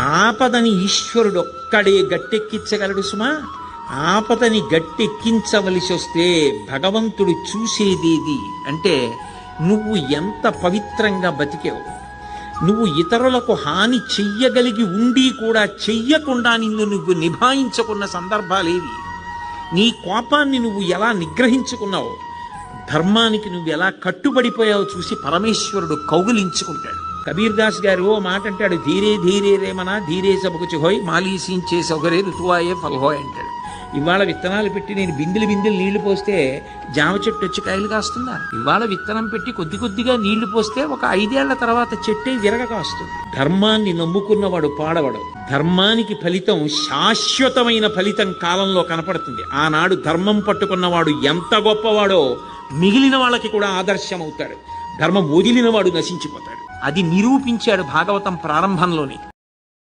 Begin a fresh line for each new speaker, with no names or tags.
ఆపదని ఈశ్వరుడు ఒక్కడే గట్టెక్కించగలడు సుమా. ఆపదని గట్టెక్కించవలసి వస్తే భగవంతుడు చూసేదేది అంటే నువ్వు ఎంత పవిత్రంగా బతికావు. నువ్వు ఇతరులకు హాని చెయ్యగలిగి ఉండి కూడా చెయ్యకుండా నిన్ను నువ్వు నిభాయించుకున్న సందర్భాలేవి. నీ కోపాన్ని నువ్వు ఎలా నిగ్రహించుకున్నావు, ధర్మానికి నువ్వు ఎలా కట్టుబడిపోయావో చూసి పరమేశ్వరుడు కౌగిలించుకుంటాడు. కబీర్ దాస్ గారు ఓ మాట అంటాడు, ధీరే ధీరే రేమనా ధీరే సబకుచి హోయ్ మాలీసించే సౌకర్య ఋతువాయే ఫల్హోయ్ అంటాడు. ఇవాళ విత్తనాలు పెట్టి నేను బిందెలు నీళ్లు పోస్తే జామ చెట్టు వచ్చి కాయలు కాస్తుందా? ఇవాళ విత్తనం పెట్టి కొద్ది కొద్దిగా నీళ్లు పోస్తే ఒక 5 ఏళ్ల తర్వాత చెట్టే విరగ కాస్తుంది. ధర్మాన్ని నమ్ముకున్నవాడు పాడవడు. ధర్మానికి ఫలితం శాశ్వతమైన ఫలితం కాలంలో కనపడుతుంది. ఆనాడు ధర్మం పట్టుకున్నవాడు ఎంత గొప్పవాడో మిగిలిన వాళ్ళకి కూడా ఆదర్శం అవుతాడు. ధర్మం వదిలినవాడు నశించిపోతాడు. అది నిరూపించాడు భాగవతం ప్రారంభంలోనే.